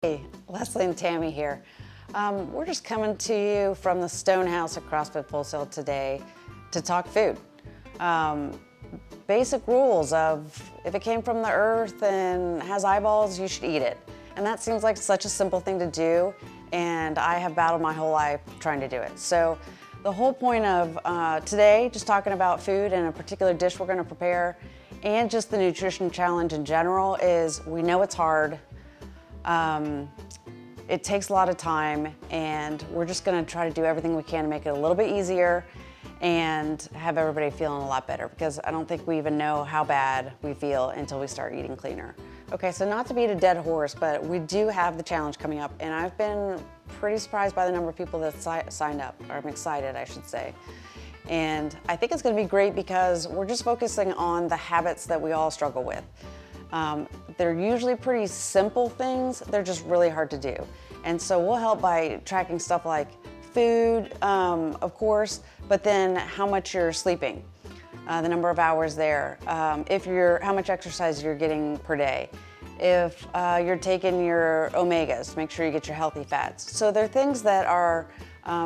Hey, Leslie and Tammy here. We're just coming to you from the Stone House at CrossFit Full Sail today to talk food. Basic rules of if it came from the earth and has eyeballs, you should eat it. And that seems like such a simple thing to do, and I have battled my whole life trying to do it. So the whole point of today, just talking about food and a particular dish we're gonna prepare, and just the nutrition challenge in general, is we know it's hard. It takes a lot of time, and we're just gonna try to do everything we can to make it a little bit easier and have everybody feeling a lot better, because I don't think we even know how bad we feel until we start eating cleaner. Okay, so not to beat a dead horse, but we do have the challenge coming up, and I've been pretty surprised by the number of people that signed up, or I'm excited, I should say. And I think it's gonna be great because we're just focusing on the habits that we all struggle with. They're usually pretty simple things, they're just really hard to do. And so we'll help by tracking stuff like food, of course, but then how much you're sleeping, the number of hours there, how much exercise you're getting per day, if you're taking your omegas, make sure you get your healthy fats. So they're things that are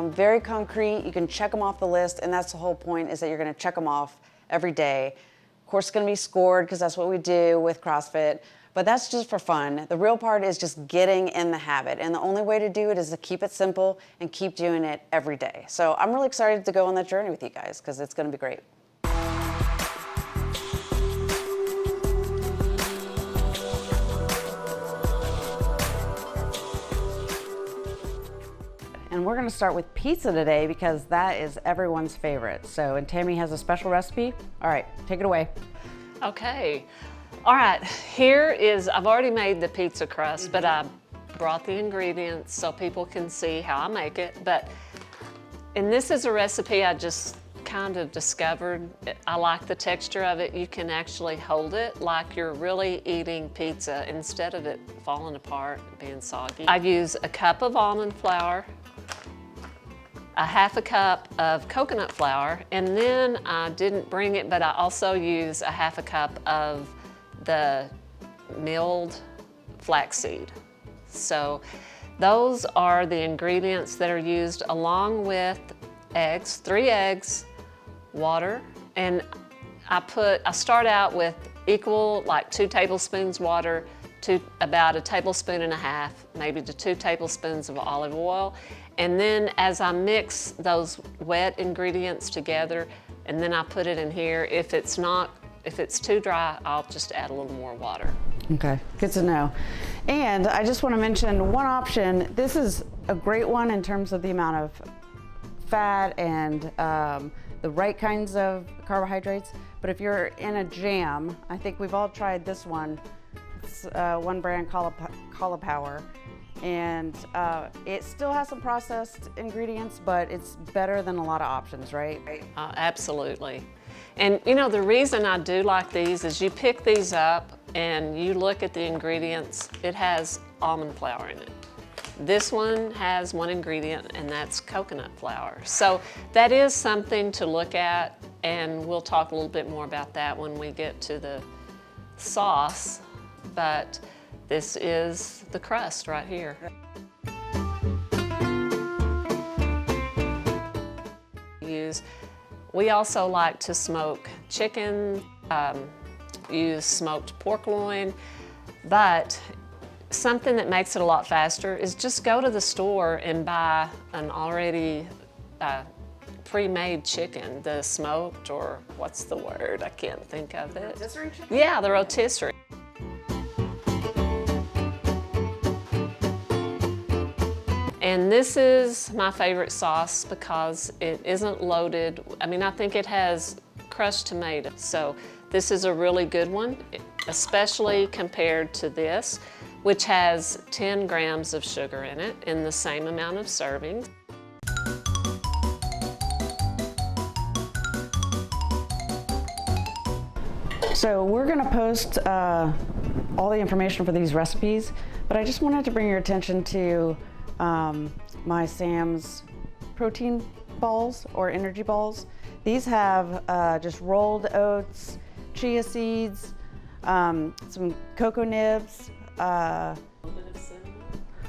very concrete, you can check them off the list, and that's the whole point, is that you're gonna check them off every day. Of course, it's gonna be scored because that's what we do with CrossFit, but that's just for fun. The real part is just getting in the habit, and the only way to do it is to keep it simple and keep doing it every day. So I'm really excited to go on that journey with you guys because it's gonna be great. And we're gonna start with pizza today because that is everyone's favorite. So, and Tammy has a special recipe. All right, take it away. Okay, all right, here is, I've already made the pizza crust, but I brought the ingredients so people can see how I make it. And this is a recipe I just kind of discovered. I like the texture of it. You can actually hold it like you're really eating pizza instead of it falling apart and being soggy. I use a cup of almond flour, a half a cup of coconut flour, and then I didn't bring it, but I also use a half a cup of the milled flaxseed. So those are the ingredients that are used, along with eggs, 3 eggs, water, and I start out with equal, like 2 tablespoons water to about 1.5 tablespoons, maybe to 2 tablespoons of olive oil. And then as I mix those wet ingredients together, and then I put it in here, if it's too dry, I'll just add a little more water. Okay, good to know. And I just want to mention one option. This is a great one in terms of the amount of fat and the right kinds of carbohydrates. But if you're in a jam, I think we've all tried this one. It's one brand, Cauliflower. And it still has some processed ingredients, but it's better than a lot of options, right? Absolutely. And you know, the reason I do like these is you pick these up and you look at the ingredients, it has almond flour in it. This one has one ingredient, and that's coconut flour. So that is something to look at, and we'll talk a little bit more about that when we get to the sauce. But this is the crust right here. We also like to smoke chicken, use smoked pork loin, but something that makes it a lot faster is just go to the store and buy an already pre-made chicken, the smoked, or what's the word? I can't think of it. Rotisserie chicken? Yeah, the rotisserie. And this is my favorite sauce because it isn't loaded. I mean, I think it has crushed tomato. So this is a really good one, especially compared to this, which has 10 grams of sugar in it in the same amount of servings. So we're gonna post all the information for these recipes, but I just wanted to bring your attention to my Sam's protein balls or energy balls. These have just rolled oats, chia seeds, some cocoa nibs,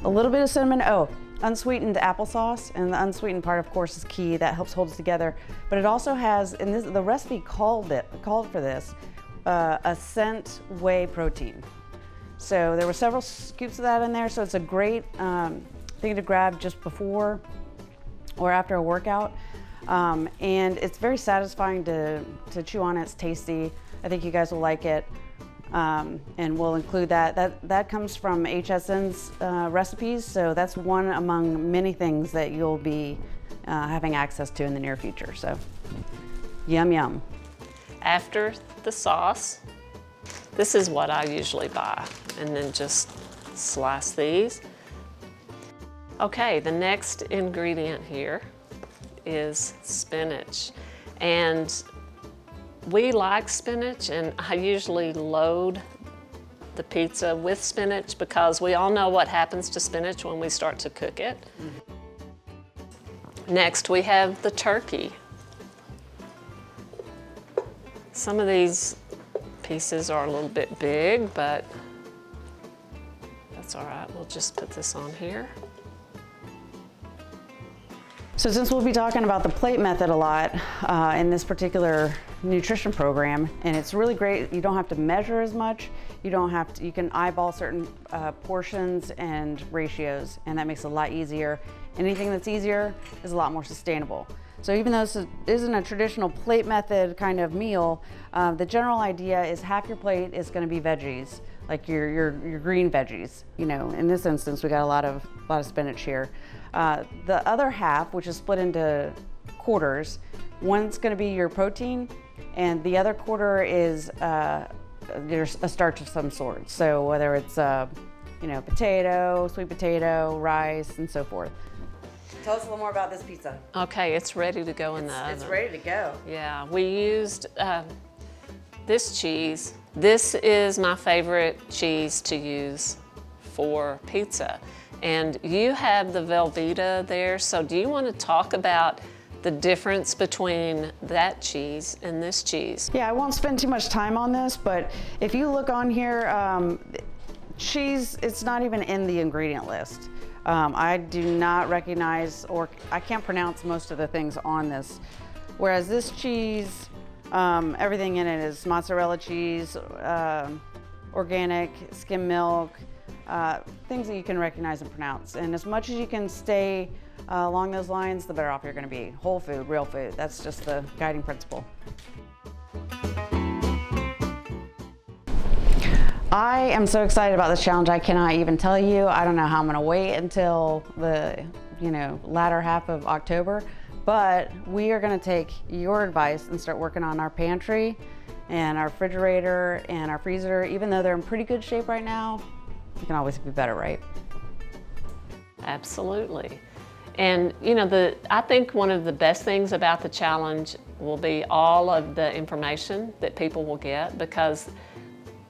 a little bit of cinnamon. Oh, unsweetened applesauce, and the unsweetened part, of course, is key. That helps hold it together. But it also has, and this, the recipe called for this, a scent whey protein. So there were several scoops of that in there. So it's a great thing to grab just before or after a workout. And it's very satisfying to chew on. It's tasty. I think you guys will like it. And we'll include that. That comes from HSN's recipes, so that's one among many things that you'll be having access to in the near future. So, yum yum. After the sauce, this is what I usually buy, and then just slice these. Okay, the next ingredient here is spinach, and we like spinach, and I usually load the pizza with spinach because we all know what happens to spinach when we start to cook it. Next, we have the turkey. Some of these pieces are a little bit big, but that's all right. We'll just put this on here. So since we'll be talking about the plate method a lot in this particular nutrition program, and it's really great, you don't have to measure as much, you can eyeball certain portions and ratios, and that makes it a lot easier. Anything that's easier is a lot more sustainable. So even though this isn't a traditional plate method kind of meal, the general idea is half your plate is going to be veggies, like your green veggies. You know, in this instance, we got a lot of spinach here. The other half, which is split into quarters, one's going to be your protein, and the other quarter is there's a starch of some sort. So whether it's potato, sweet potato, rice, and so forth. Tell us a little more about this pizza. Okay, it's ready to go in the oven. It's ready to go. Yeah, we used this cheese. This is my favorite cheese to use for pizza. And you have the Velveeta there, so do you want to talk about the difference between that cheese and this cheese? Yeah, I won't spend too much time on this, but if you look on here, cheese, it's not even in the ingredient list. I do not recognize, or I can't pronounce most of the things on this. Whereas this cheese, everything in it is mozzarella cheese, organic, skim milk, things that you can recognize and pronounce. And as much as you can stay along those lines, the better off you're going to be. Whole food, real food. That's just the guiding principle. I am so excited about this challenge. I cannot even tell you. I don't know how I'm going to wait until the latter half of October, but we are going to take your advice and start working on our pantry and our refrigerator and our freezer. Even though they're in pretty good shape right now, you can always be better, right? Absolutely. And I think one of the best things about the challenge will be all of the information that people will get, because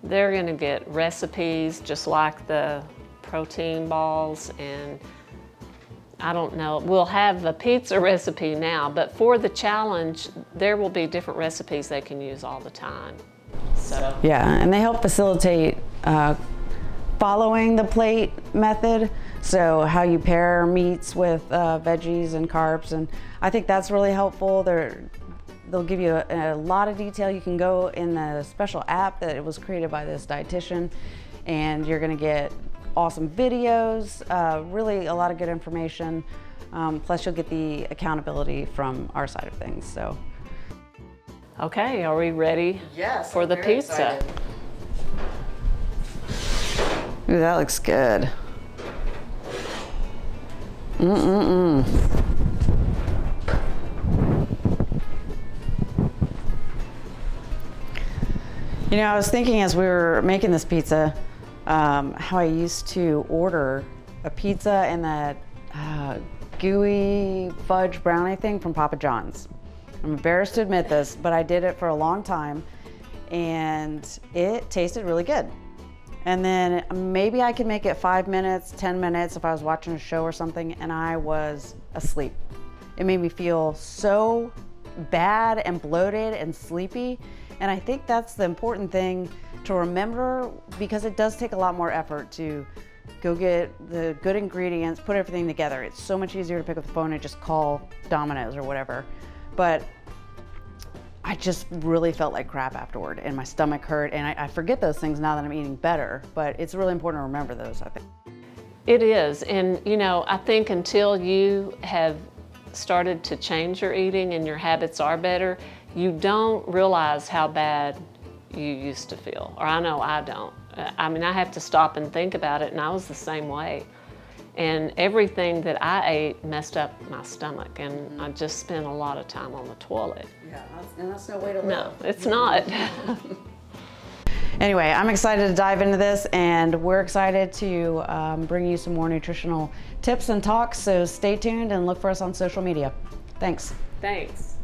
they're going to get recipes just like the protein balls, and I don't know, we'll have a pizza recipe now, but for the challenge, there will be different recipes they can use all the time. So yeah, and they help facilitate following the plate method. So how you pair meats with veggies and carbs, and I think that's really helpful. They'll give you a lot of detail. You can go in the special app that it was created by this dietitian, and you're gonna get awesome videos, really a lot of good information. Plus you'll get the accountability from our side of things, so. Okay, are we ready for the pizza? Excited. Ooh, that looks good. I was thinking as we were making this pizza, how I used to order a pizza and that gooey fudge brownie thing from Papa John's. I'm embarrassed to admit this, but I did it for a long time and it tasted really good. And then maybe I could make it 5 minutes, 10 minutes if I was watching a show or something and I was asleep. It made me feel so bad and bloated and sleepy. And I think that's the important thing to remember, because it does take a lot more effort to go get the good ingredients, put everything together. It's so much easier to pick up the phone and just call Domino's or whatever. But I just really felt like crap afterward, and my stomach hurt, and I forget those things now that I'm eating better, but it's really important to remember those, I think. It is, and you know, I think until you have started to change your eating and your habits are better, you don't realize how bad you used to feel, or I know I don't. I mean, I have to stop and think about it, and I was the same way. And everything that I ate messed up my stomach, and I just spent a lot of time on the toilet. Yeah, and that's no way to live. No, it's not. Anyway, I'm excited to dive into this, and we're excited to bring you some more nutritional tips and talks, so stay tuned and look for us on social media. Thanks. Thanks.